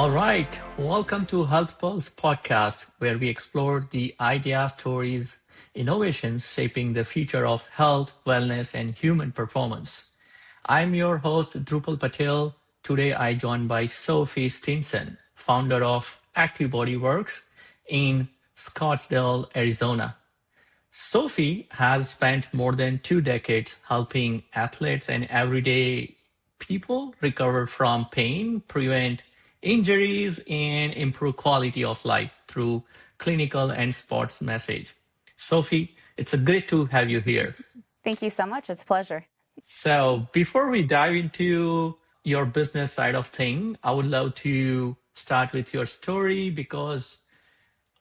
All right, welcome to Health Pulse podcast, where we explore the ideas, stories, innovations shaping the future of health, wellness, and human performance. I'm your host, Dhrupal Patel. Today, I joined by Sophie Stinson, founder of Active Body Worx in Scottsdale, Arizona. Sophie has spent more than 2 decades helping athletes and everyday people recover from pain, prevent injuries, and improve quality of life through clinical and sports message. Sophie, it's a great to have you here. Thank you so much. It's a pleasure. So before we dive into your business side of thing, I would love to start with your story because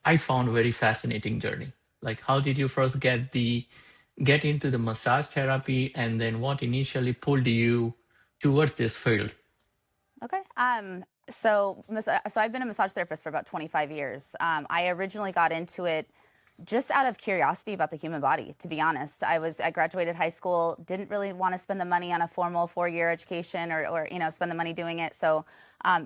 I found a very fascinating journey. Like, how did you first get into the massage therapy, and then what initially pulled you towards this field? Okay. So I've been a massage therapist for about 25 years. I originally got into it just out of curiosity about the human body, to be honest. I graduated high school, didn't really want to spend the money on a formal 4-year education or spend the money doing it. So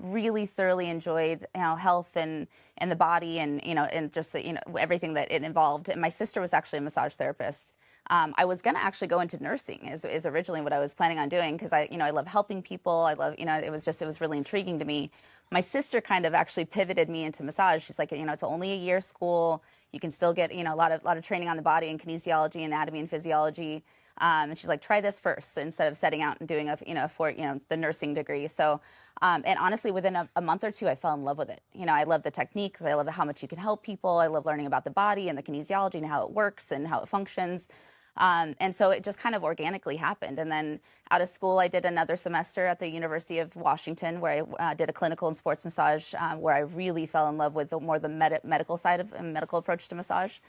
really thoroughly enjoyed health and the body and just everything that it involved. And my sister was actually a massage therapist. I was going to actually go into nursing is originally what I was planning on doing because I love helping people. I love, it was really intriguing to me. My sister kind of actually pivoted me into massage. She's like, it's only a year school. You can still get, a lot of training on the body and kinesiology, anatomy and physiology. And she's like, try this first instead of setting out and doing the nursing degree. So, and honestly, within a month or two, I fell in love with it. I love the technique. I love how much you can help people. I love learning about the body and the kinesiology and how it works and how it functions. And so it just kind of organically happened. And then out of school, I did another semester at the University of Washington where I did a clinical and sports massage where I really fell in love with the medical side of medical approach to massage.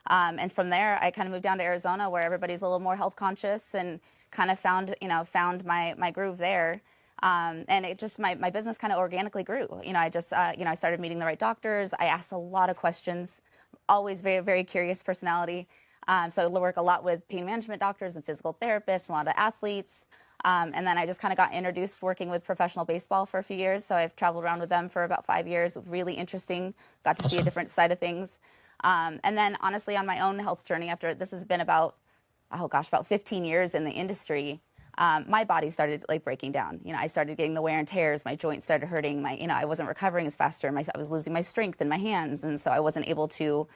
And from there, I kind of moved down to Arizona where everybody's a little more health conscious and kind of found my groove there. And it just, my business kind of organically grew. I started meeting the right doctors. I asked a lot of questions, always very, very curious personality. So I work a lot with pain management doctors and physical therapists, a lot of athletes. And then I just kind of got introduced working with professional baseball for a few years. So I've traveled around with them for about 5 years. Really interesting. Got to see a different side of things. And then honestly, on my own health journey, after this has been about 15 years in the industry, my body started breaking down. I started getting the wear and tears. My joints started hurting. I wasn't recovering as faster. I was losing my strength in my hands. And so I wasn't able to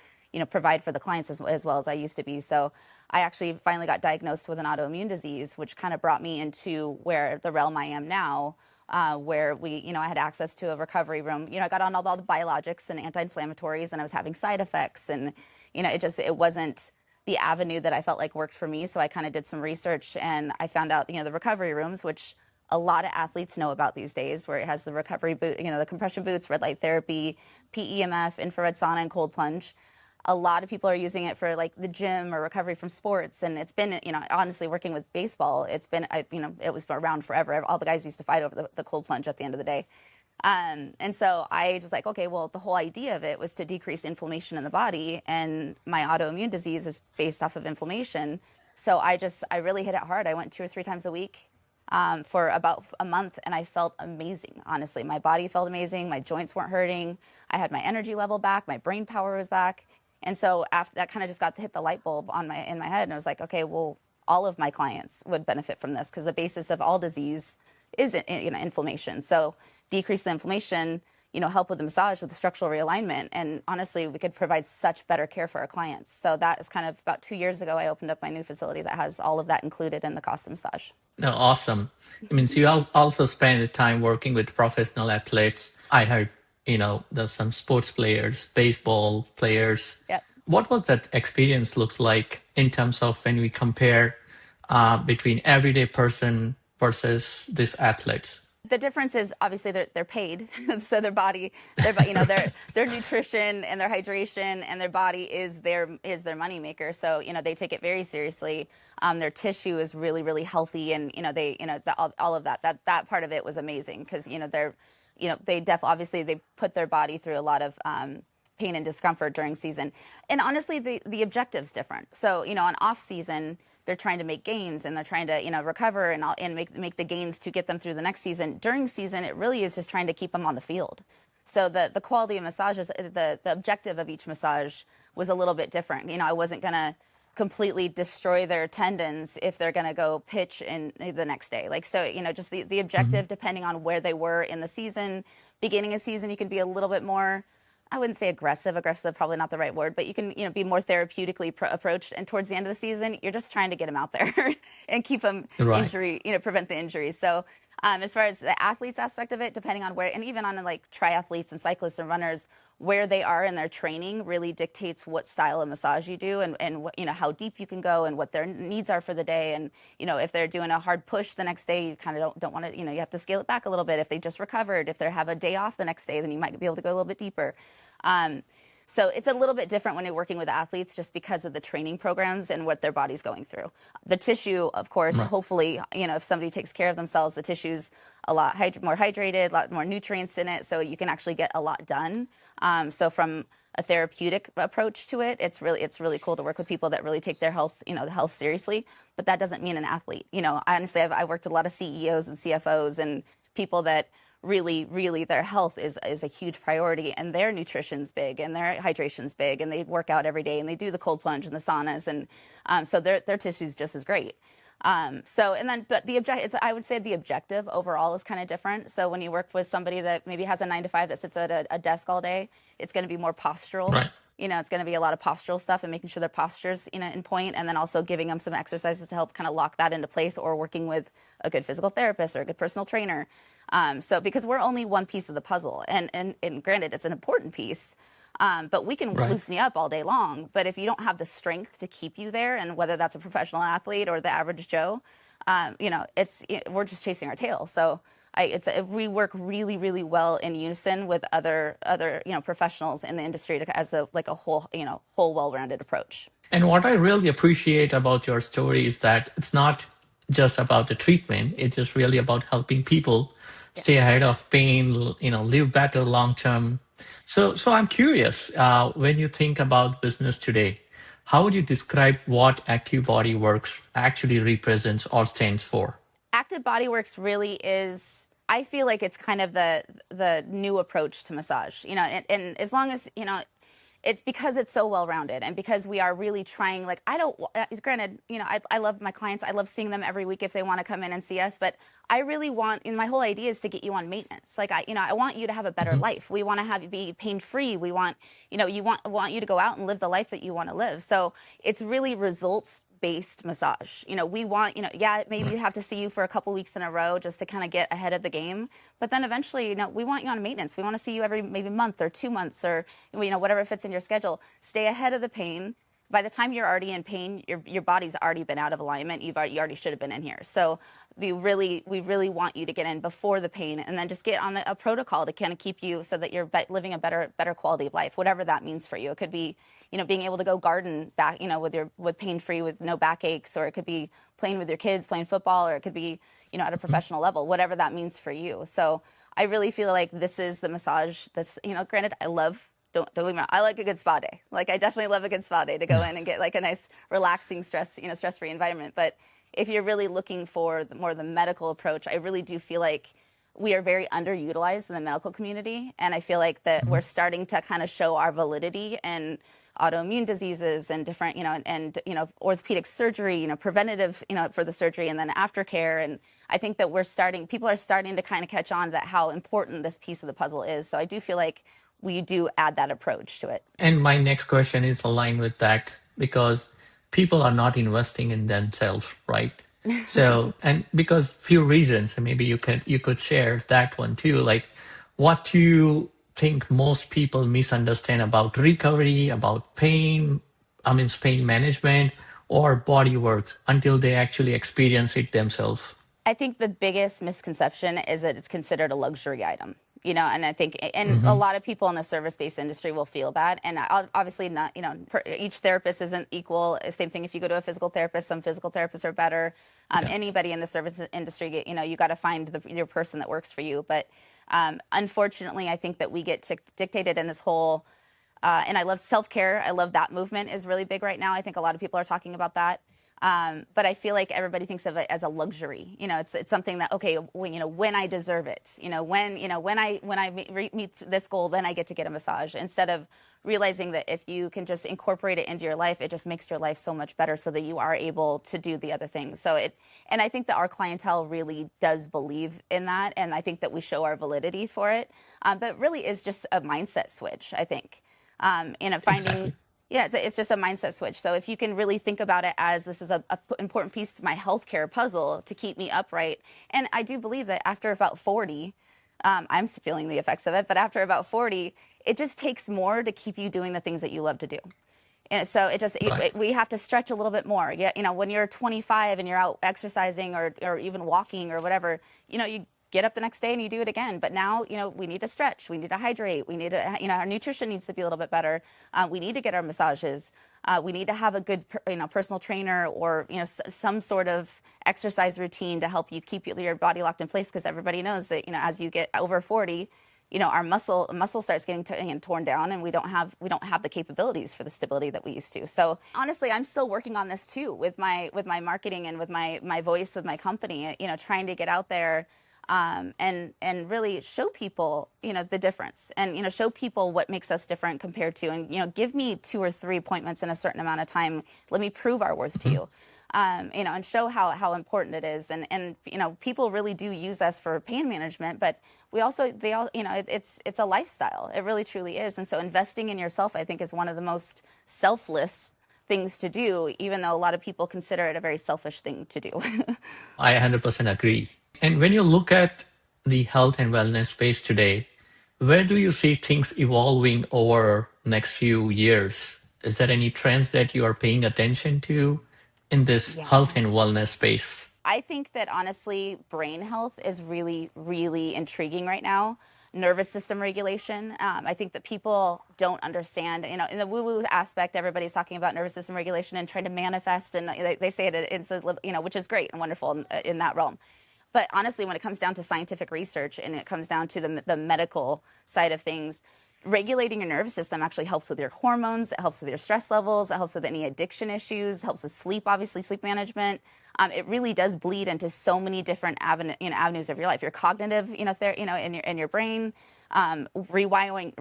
provide for the clients as well as I used to be. So I actually finally got diagnosed with an autoimmune disease, which kind of brought me into the realm I am now, where I had access to a recovery room. I got on all the biologics and anti-inflammatories, and I was having side effects, and it wasn't the avenue that I felt like worked for me. So I kind of did some research, and I found out the recovery rooms, which a lot of athletes know about these days, where it has the recovery boot, the compression boots, red light therapy, PEMF, infrared sauna, and cold plunge. A lot of people are using it for the gym or recovery from sports. And it's been, honestly, working with baseball, it was around forever. All the guys used to fight over the cold plunge at the end of the day. And so I just okay, well, the whole idea of it was to decrease inflammation in the body. And my autoimmune disease is based off of inflammation. So I really hit it hard. I went 2 or 3 times a week for about a month, and I felt amazing. Honestly, my body felt amazing. My joints weren't hurting. I had my energy level back. My brain power was back. And so after that, kind of just got to hit the light bulb in my head, and I was like, okay, well, all of my clients would benefit from this because the basis of all disease is inflammation. So decrease the inflammation, help with the massage, with the structural realignment, and honestly, we could provide such better care for our clients. So that is kind of about 2 years ago, I opened up my new facility that has all of that included in the cost of massage. No, awesome. I mean, so you also spend time working with professional athletes. I heard, there's some sports players, baseball players. Yep. What was that experience looks like in terms of when we compare between everyday person versus these athletes? The difference is obviously they're paid, so their body, their nutrition and their hydration and their body is their moneymaker. So they take it very seriously. Their tissue is really, really healthy, and all of that part of it was amazing because obviously they put their body through a lot of pain and discomfort during season. And honestly, the objective's different. So on off season, they're trying to make gains and they're trying to, recover and make the gains to get them through the next season. During season, it really is just trying to keep them on the field. So the quality of massages, the objective of each massage was a little bit different. I wasn't going to completely destroy their tendons if they're going to go pitch in the next day. Like, so, just the objective, depending on where they were in the season. Beginning of season, you can be a little bit more, I wouldn't say aggressive, probably not the right word, but you can, be more therapeutically approached. And towards the end of the season, you're just trying to get them out there and keep them injury, prevent the injuries. So as far as the athletes aspect of it, depending on where, and even on like triathletes and cyclists and runners, where they are in their training really dictates what style of massage you do and what, how deep you can go and what their needs are for the day. And, if they're doing a hard push the next day, you kind of don't want to, you have to scale it back a little bit. If they just recovered, if they have a day off the next day, then you might be able to go a little bit deeper. So it's a little bit different when you're working with athletes just because of the training programs and what their body's going through. The tissue, of course, hopefully, if somebody takes care of themselves, the tissue's a lot more hydrated, a lot more nutrients in it, so you can actually get a lot done. So from a therapeutic approach to it, it's really cool to work with people that really take their health, the health seriously. But that doesn't mean an athlete. Honestly, I worked with a lot of CEOs and CFOs and people that really their health is a huge priority, and their nutrition's big and their hydration's big, and they work out every day and they do the cold plunge and the saunas, and so their tissue's just as great. But I would say the objective overall is kind of different. So when you work with somebody that maybe has a 9 to 5 that sits at a desk all day, it's going to be more postural. Right. It's going to be a lot of postural stuff and making sure their posture's, in point, and then also giving them some exercises to help kind of lock that into place, or working with a good physical therapist or a good personal trainer. So because we're only one piece of the puzzle, and granted, it's an important piece, but we can loosen you up all day long. But if you don't have the strength to keep you there, and whether that's a professional athlete or the average Joe, we're just chasing our tail. So we work really well in unison with other professionals in the industry as a whole well-rounded approach. And what I really appreciate about your story is that it's not just about the treatment. It's just really about helping people stay ahead of pain, live better long term. So I'm curious, when you think about business today, how would you describe what Active Body Worx actually represents or stands for? Active Body Worx really is, I feel like it's kind of the new approach to massage, and as long as, it's because it's so well-rounded, and because we are really trying, granted, I love my clients. I love seeing them every week if they want to come in and see us, but I really want, my whole idea is to get you on maintenance. I want you to have a better life. We want to have you be pain-free. We want, want you to go out and live the life that you want to live. So it's really results-based massage. We want, maybe you have to see you for a couple weeks in a row just to kind of get ahead of the game. But then eventually, we want you on maintenance. We want to see you every maybe month or 2 months, or, whatever fits in your schedule. Stay ahead of the pain. By the time you're already in pain, your body's already been out of alignment. You already should have been in here. So we really want you to get in before the pain, and then just get on a protocol to kind of keep you so that you're living a better quality of life, whatever that means for you. It could be, being able to go garden back, with pain-free, with no backaches, or it could be playing with your kids, playing football, or it could be, at a professional level, whatever that means for you. So I really feel like this is the massage that's, granted, don't get me wrong, I like a good spa day. I definitely love a good spa day to go in and get a nice relaxing stress-free environment. But if you're really looking for more the medical approach, I really do feel like we are very underutilized in the medical community. And I feel like that we're starting to kind of show our validity in autoimmune diseases and different, and orthopedic surgery, preventative, for the surgery, and then aftercare. And I think that people are starting to kind of catch on that how important this piece of the puzzle is. So I do feel like we do add that approach to it. And my next question is aligned with that, because people are not investing in themselves, right? So, and because few reasons, and maybe you could share that one too. What do you think most people misunderstand about recovery, about pain management, or body work until they actually experience it themselves? I think the biggest misconception is that it's considered a luxury item. And I think, and a lot of people in the service-based industry will feel that. And obviously not, each therapist isn't equal. Same thing if you go to a physical therapist, some physical therapists are better. Anybody in the service industry, you got to find your person that works for you. But unfortunately, I think that we get dictated in this whole, and I love self-care. I love that movement is really big right now. I think a lot of people are talking about that. But I feel like everybody thinks of it as a luxury. It's something that, okay, when I deserve it, when I meet this goal, then I get to get a massage, instead of realizing that if you can just incorporate it into your life, it just makes your life so much better, so that you are able to do the other things. And I think that our clientele really does believe in that, and I think that we show our validity for it. But really is just a mindset switch, I think. Finding, Exactly. yeah, it's just a mindset switch. So if you can really think about it as, this is a important piece to my healthcare puzzle to keep me upright. And I do believe that after about 40, I'm feeling the effects of it, but after about 40, it just takes more to keep you doing the things that you love to do. And so Right. we have to stretch a little bit more. Yeah, when you're 25 and you're out exercising, or even walking or whatever, you get up the next day and you do it again. But now, we need to stretch, we need to hydrate, we need to, our nutrition needs to be a little bit better. We need to get our massages. We need to have a good, personal trainer, or, some sort of exercise routine to help you keep your body locked in place. Because everybody knows that, as you get over 40, our muscle starts getting torn down, and we don't have the capabilities for the stability that we used to. So honestly, I'm still working on this too, with my marketing and with my voice with my company, trying to get out there, and really show people, the difference, and, show people what makes us different compared to, and, give me 2 or 3 appointments in a certain amount of time. Let me prove our worth to Mhm. you. And show how important it is. And people really do use us for pain management, but they all, it's a lifestyle. It really truly is. And so investing in yourself, I think, is one of the most selfless things to do, even though a lot of people consider it a very selfish thing to do. I 100% agree. And when you look at the health and wellness space today, where do you see things evolving over next few years? Is there any trends that you are paying attention to in this health Yeah. and wellness space? I think that honestly, brain health is really, really intriguing right now. Nervous system regulation. I think that people don't understand, in the woo-woo aspect, everybody's talking about nervous system regulation and trying to manifest, and they say it's which is great and wonderful in that realm. But honestly, when it comes down to scientific research, and it comes down to the medical side of things, regulating your nervous system actually helps with your hormones. It helps with your stress levels. It helps with any addiction issues. Helps with sleep, obviously sleep management. It really does bleed into so many different avenues of your life. Your cognitive, in your brain, rewiring,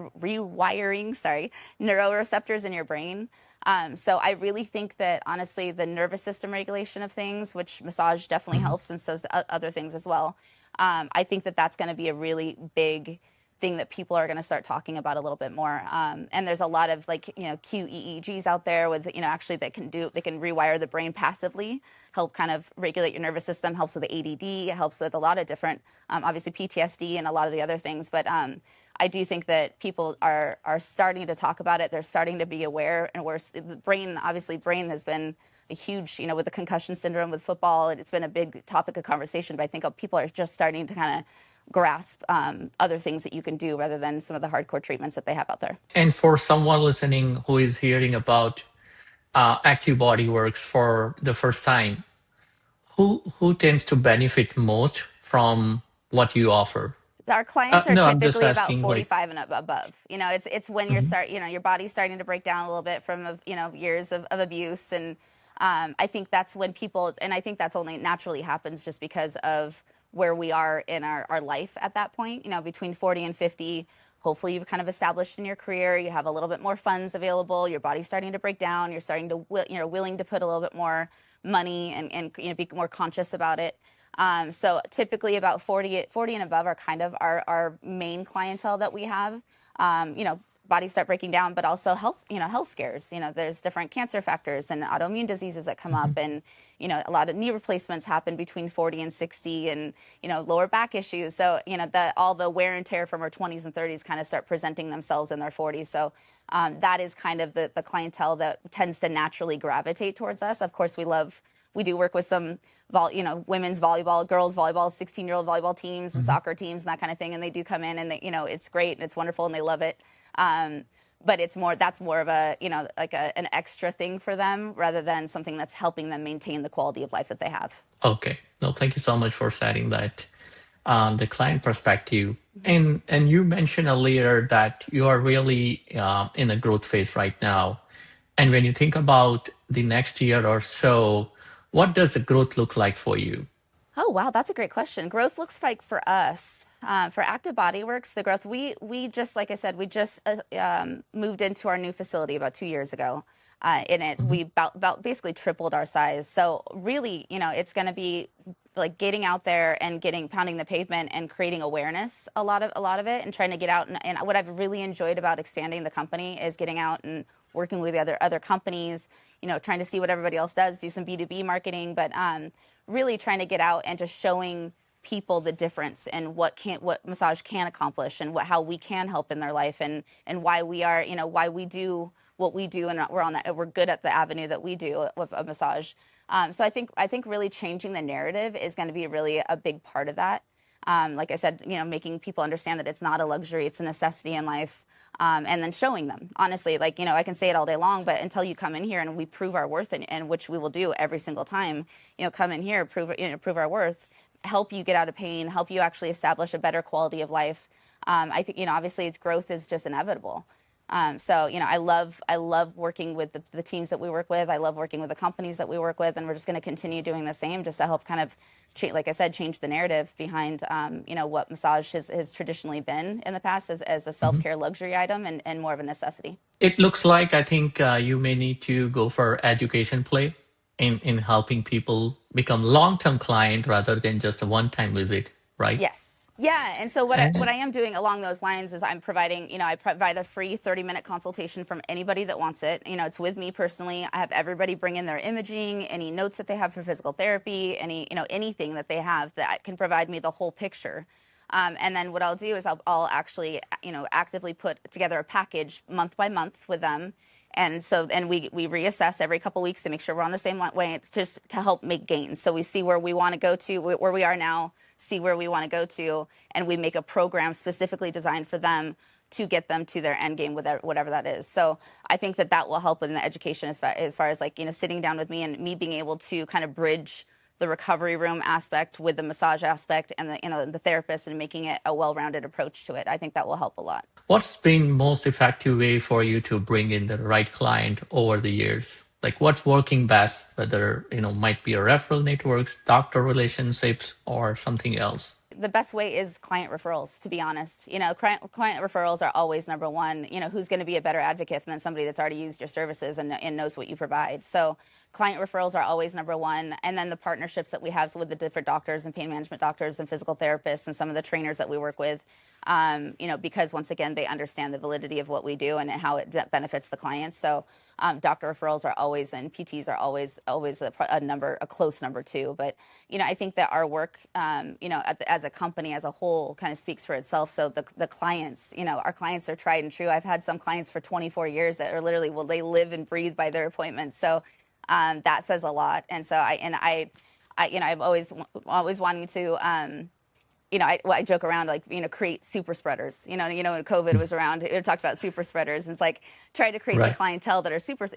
sorry, neuroreceptors in your brain. So I really think that honestly, the nervous system regulation of things, which massage definitely Mhm. helps, and so other things as well. I think that that's going to be a really big thing that people are going to start talking about a little bit more. And there's a lot of QEEGs out there with actually they can rewire the brain passively, help kind of regulate your nervous system, helps with the ADD, it helps with a lot of different, obviously PTSD and a lot of the other things. But I do think that people are starting to talk about it. They're starting to be aware, and the brain has been a huge, with the concussion syndrome with football, it's been a big topic of conversation. But I think people are just starting to kind of grasp other things that you can do rather than some of the hardcore treatments that they have out there. And for someone listening who is hearing about Active Body Works for the first time, who tends to benefit most from what you offer? Our clients are No, I'm just typically about asking, like, 45 and above. It's when mhm. your body's starting to break down a little bit from years of abuse. And I think that's when people, and I think that's only naturally happens just because of where we are in our life at that point. Between 40 and 50, hopefully you've kind of established in your career, you have a little bit more funds available, your body's starting to break down, you're starting to willing to put a little bit more money, and be more conscious about it. So typically about 40 and above are kind of our main clientele that we have. Bodies start breaking down, but also health scares. There's different cancer factors and autoimmune diseases that come up, and a lot of knee replacements happen between 40 and 60, and lower back issues. So all the wear and tear from our 20s and 30s kind of start presenting themselves in their 40s. So that is kind of the clientele that tends to naturally gravitate towards us. Of course, we do work with some women's volleyball, girls volleyball, 16-year-old volleyball teams and Mhm. soccer teams and that kind of thing. And they do come in, and it's great and it's wonderful and they love it. But that's more of an extra thing for them rather than something that's helping them maintain the quality of life that they have. Okay. No, thank you so much for setting that the client perspective. Mm-hmm. And you mentioned earlier that you are really in a growth phase right now. And when you think about the next year or so, What does the growth look like for you? Oh, wow, that's a great question. Growth looks like for us, for Active Body Worx, the growth, we just, like I said, we just moved into our new facility about 2 years ago. In it, we about basically tripled our size. So really, it's going to be like getting out there and pounding the pavement and creating awareness, a lot of it, and trying to get out. And what I've really enjoyed about expanding the company is getting out and working with the other companies, trying to see what everybody else does, do some B2B marketing, but really trying to get out and just showing people the difference and what massage can accomplish and how we can help in their life, and why we are, why we do what we do, and we're good at the avenue that we do with a massage. So I think really changing the narrative is going to be really a big part of that. Like I said, making people understand that it's not a luxury, it's a necessity in life. And then showing them, honestly, like, I can say it all day long, but until you come in here and we prove our worth, and which we will do every single time, come in here, prove our worth, help you get out of pain, help you actually establish a better quality of life. I think, obviously growth is just inevitable. So, I love working with the teams that we work with. I love working with the companies that we work with, and we're just going to continue doing the same, just to help kind of, like I said, change the narrative behind, what massage has traditionally been in the past as a self-care luxury item, and more of a necessity. It looks like I think you may need to go for education play in helping people become long-term client rather than just a one-time visit, right? Yes. Yeah. And so what And I am doing along those lines is I'm providing, I provide a free 30-minute consultation from anybody that wants it. It's with me personally. I have everybody bring in their imaging, any notes that they have for physical therapy, anything that they have that can provide me the whole picture. And then what I'll do is I'll actually, actively put together a package month by month with them. And so, and we reassess every couple weeks to make sure we're on the same way. It's just to help make gains. So we see where we want to go to, where we are now, see where we want to go to, and we make a program specifically designed for them to get them to their end game with whatever that is. So I think that will help in the education as far as like, sitting down with me and me being able to kind of bridge the recovery room aspect with the massage aspect and the therapist, and making it a well-rounded approach to it. I think that will help a lot. what's been most effective way for you to bring in the right client over the years? Like what's working best, whether, might be a referral networks, doctor relationships, or something else? The best way is client referrals, to be honest. Client referrals are always number one. Who's going to be a better advocate than somebody that's already used your services and knows what you provide? So client referrals are always number one. And then the partnerships that we have with the different doctors and pain management doctors and physical therapists and some of the trainers that we work with, because once again, they understand the validity of what we do and how it benefits the clients. So doctor referrals are always, and PTs are always a close number two. But, I think that our work, as a company as a whole kind of speaks for itself. So the clients, our clients are tried and true. I've had some clients for 24 years that are literally, they live and breathe by their appointments. So that says a lot. And so I've always wanting to, I joke around, like, create super spreaders. When COVID was around, it talked about super spreaders. And it's like, try to create the clientele that are super,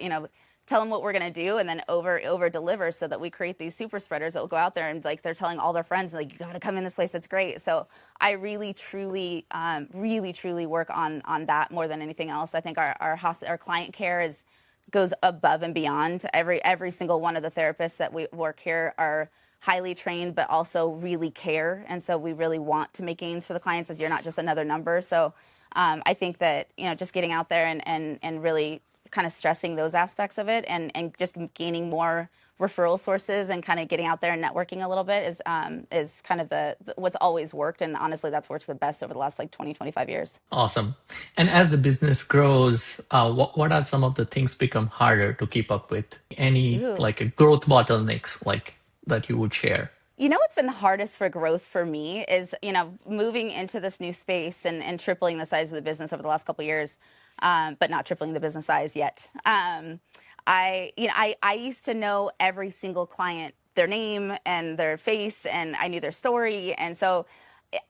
tell them what we're going to do, and then over deliver, so that we create these super spreaders that will go out there and, like, they're telling all their friends, like, you got to come in this place. It's great. So I really, truly work on that more than anything else. I think our client care goes above and beyond. Every single one of the therapists that we work here are highly trained, but also really care. And so we really want to make gains for the clients, as you're not just another number. So I think that, just getting out there and really kind of stressing those aspects of it, and just gaining more referral sources and kind of getting out there and networking a little bit is kind of what's always worked. And honestly, that's worked the best over the last 25 years. Awesome. And as the business grows, what are some of the things become harder to keep up with? Any like a growth bottlenecks like that you would share? What's been the hardest for growth for me is, moving into this new space and tripling the size of the business over the last couple of years, but not tripling the business size yet. I used to know every single client, their name and their face, and I knew their story. And so,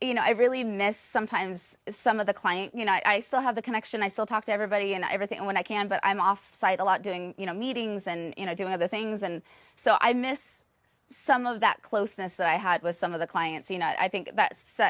I really miss sometimes some of the client, I still have the connection. I still talk to everybody and everything when I can, but I'm off site a lot doing, meetings and, doing other things. And so I miss some of that closeness that I had with some of the clients. I think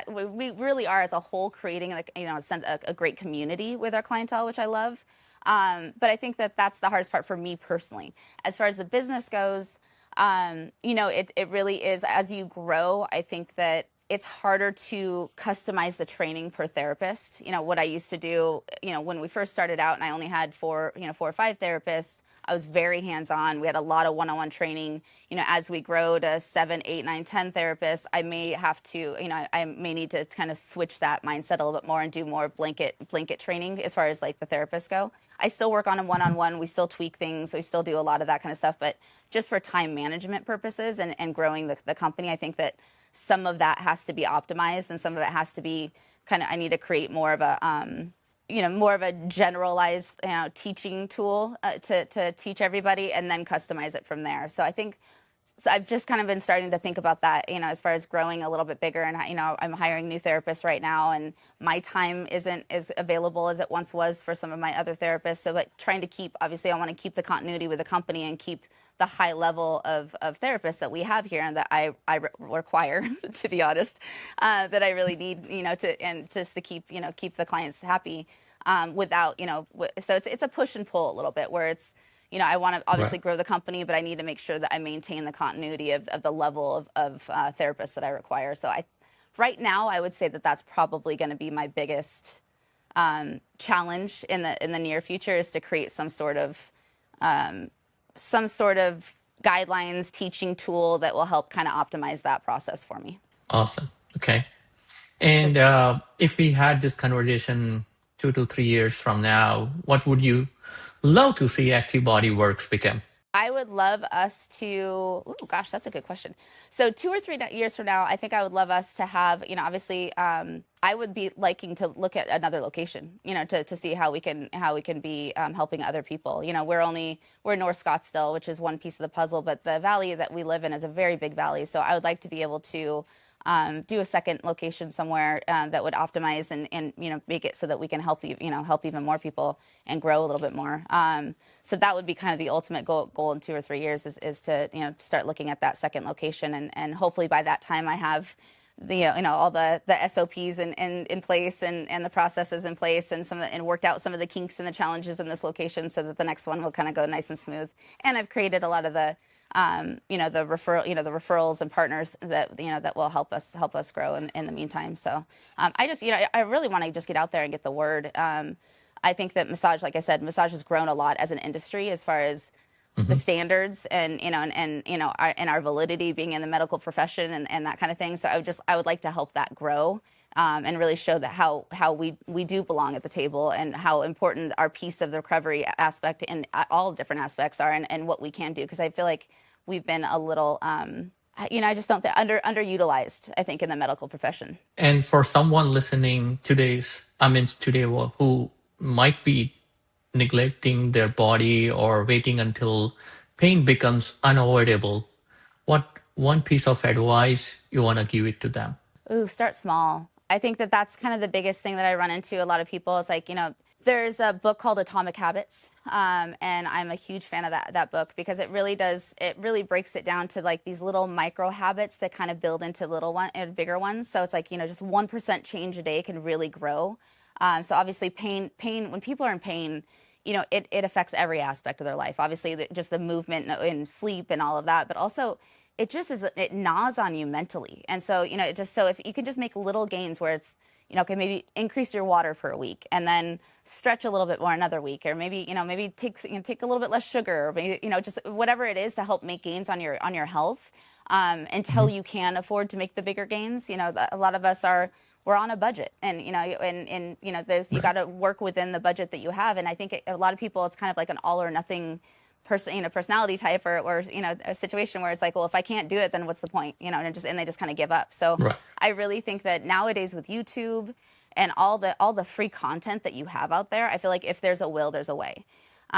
we really are as a whole creating, like, a great community with our clientele, which I love. But I think that's the hardest part for me personally. As far as the business goes, It really is, as you grow, I think that it's harder to customize the training per therapist. What I used to do, when we first started out and I only had four or five therapists, I was very hands-on. We had a lot of one-on-one training. As we grow to 7, 8, 9, 10 therapists, I may have to, I may need to kind of switch that mindset a little bit more and do more blanket training as far as like the therapists go. I still work on a one-on-one. We still tweak things. We still do a lot of that kind of stuff. But just for time management purposes and growing the company, I think that some of that has to be optimized and some of it has to be kind of, I need to create more of a, more of a generalized teaching tool to teach everybody and then customize it from there. So I think I've just kind of been starting to think about that, as far as growing a little bit bigger. And, I'm hiring new therapists right now, and my time isn't as available as it once was for some of my other therapists. So, but trying to keep, obviously, I want to keep the continuity with the company and keep the high level of therapists that we have here and that I require, to be honest, that I really need, and just to keep the clients happy without, so it's a push and pull a little bit where it's, I want to obviously grow the company, but I need to make sure that I maintain the continuity of the level of therapists that I require. So right now, I would say that that's probably going to be my biggest challenge in the near future, is to create some sort of guidelines, teaching tool that will help kind of optimize that process for me. Awesome. Okay. And if we had this conversation 2 to 3 years from now, what would you love to see Active Body Worx become? I would love us to, oh gosh, that's a good question. So 2 or 3 years from now, I think I would love us to have, obviously, I would be liking to look at another location, to see how we can be helping other people. We're in North Scottsdale, which is one piece of the puzzle, but the valley that we live in is a very big valley. So I would like to be able to do a second location somewhere that would optimize and make it so that we can help even more people and grow a little bit more. So that would be kind of the ultimate goal in 2 or 3 years is to start looking at that second location, and hopefully by that time I have all the SOPs in place and the processes in place and worked out some of the kinks and the challenges in this location so that the next one will kind of go nice and smooth. And I've created a lot of the the referrals and partners that will help us grow in the meantime. So I just, I really want to just get out there and get the word. I think that massage, like I said, massage has grown a lot as an industry as far as the standards and our validity being in the medical profession and that kind of thing. So I would like to help that grow. And really show that how we do belong at the table and how important our piece of the recovery aspect and all different aspects are and what we can do. Because I feel like we've been a little, I just don't think underutilized, I think, in the medical profession. And for someone listening today who might be neglecting their body or waiting until pain becomes unavoidable, what one piece of advice you want to give it to them? Ooh, start small. I think that that's kind of the biggest thing that I run into. A lot of people, it's like, there's a book called Atomic Habits, and I'm a huge fan of that book because it really breaks it down to like these little micro habits that kind of build into bigger ones. So it's like, just 1% change a day can really grow. So obviously pain, when people are in pain, it affects every aspect of their life. Obviously just the movement and sleep and all of that, but also it gnaws on you mentally. And so, so if you can just make little gains where it's, okay, maybe increase your water for a week and then stretch a little bit more another week, or maybe, maybe take a little bit less sugar, or maybe, just whatever it is to help make gains on your health, until you can afford to make the bigger gains. A lot of us we're on a budget and, you got to work within the budget that you have. And I think a lot of people, it's kind of like an all or nothing personality type or a situation where it's like, well, if I can't do it, then what's the point? And they just kind of give up. So I really think that nowadays with YouTube and all the free content that you have out there, I feel like if there's a will, there's a way.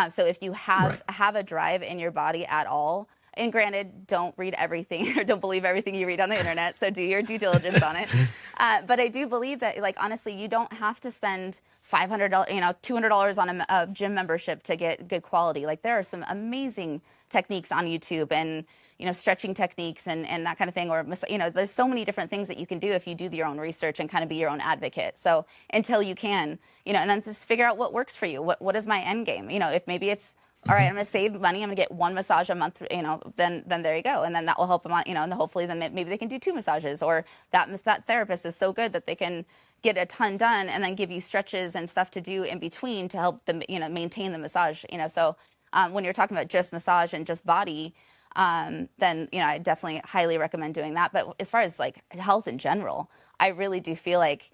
So if you have a drive in your body at all, and granted, don't read everything or don't believe everything you read on the internet. So do your due diligence on it. But I do believe that, like, honestly, you don't have to spend $500, $200 on a gym membership to get good quality. Like, there are some amazing techniques on YouTube and, stretching techniques and that kind of thing. Or, there's so many different things that you can do if you do your own research and kind of be your own advocate. So until you can, and then just figure out what works for you. What is my end game? If maybe it's All right, I'm going to save money. I'm going to get one massage a month, then there you go. And then that will help them out, and hopefully then maybe they can do 2 massages, or that therapist is so good that they can get a ton done and then give you stretches and stuff to do in between to help them, maintain the massage, So when you're talking about just massage and just body, then, I definitely highly recommend doing that. But as far as like health in general, I really do feel like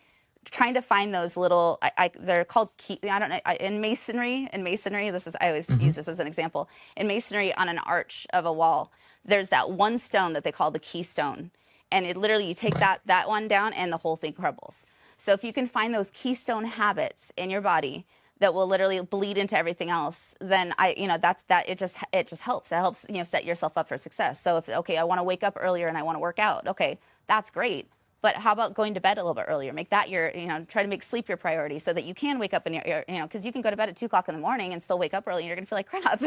trying to find those little, they're called I don't know, in masonry, this is, I always use this as an example. In masonry, on an arch of a wall, there's that one stone that they call the keystone. And it literally, you take that one down and the whole thing crumbles. So if you can find those keystone habits in your body that will literally bleed into everything else, then it just helps. It helps, set yourself up for success. So if, okay, I want to wake up earlier and I want to work out. Okay, that's great. But how about going to bed a little bit earlier? Make that your, try to make sleep your priority so that you can wake up because you can go to bed at 2 o'clock in the morning and still wake up early and you're going to feel like crap.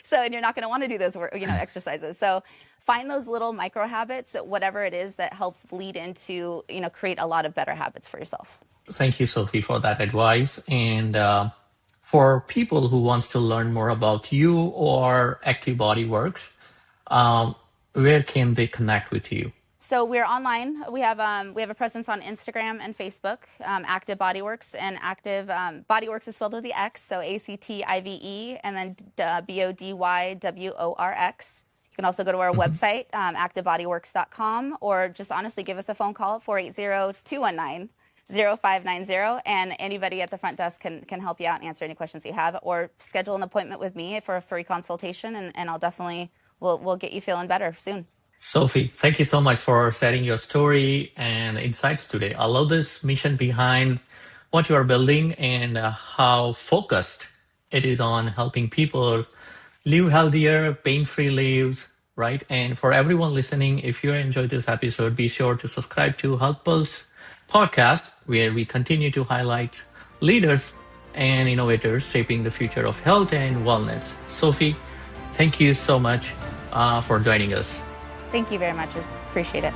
So, and you're not going to want to do those, exercises. So find those little micro habits, whatever it is that helps bleed into, create a lot of better habits for yourself. Thank you, Sophie, for that advice. And for people who wants to learn more about you or Active Body Worx, where can they connect with you? So we're online. We have a presence on Instagram and Facebook, Active Body Worx, and Active Body Worx is spelled with the X, so ACTIVE, and then BODYWORX. You can also go to our website, activebodyworx.com, or just honestly give us a phone call, 480-219-0590, and anybody at the front desk can help you out and answer any questions you have, or schedule an appointment with me for a free consultation, and I'll definitely, we'll get you feeling better soon. Sophie, thank you so much for sharing your story and insights today. I love this mission behind what you are building and how focused it is on helping people live healthier, pain-free lives, right? And for everyone listening, if you enjoyed this episode, be sure to subscribe to Health Pulse podcast, where we continue to highlight leaders and innovators shaping the future of health and wellness. Sophie, thank you so much for joining us. Thank you very much. I appreciate it.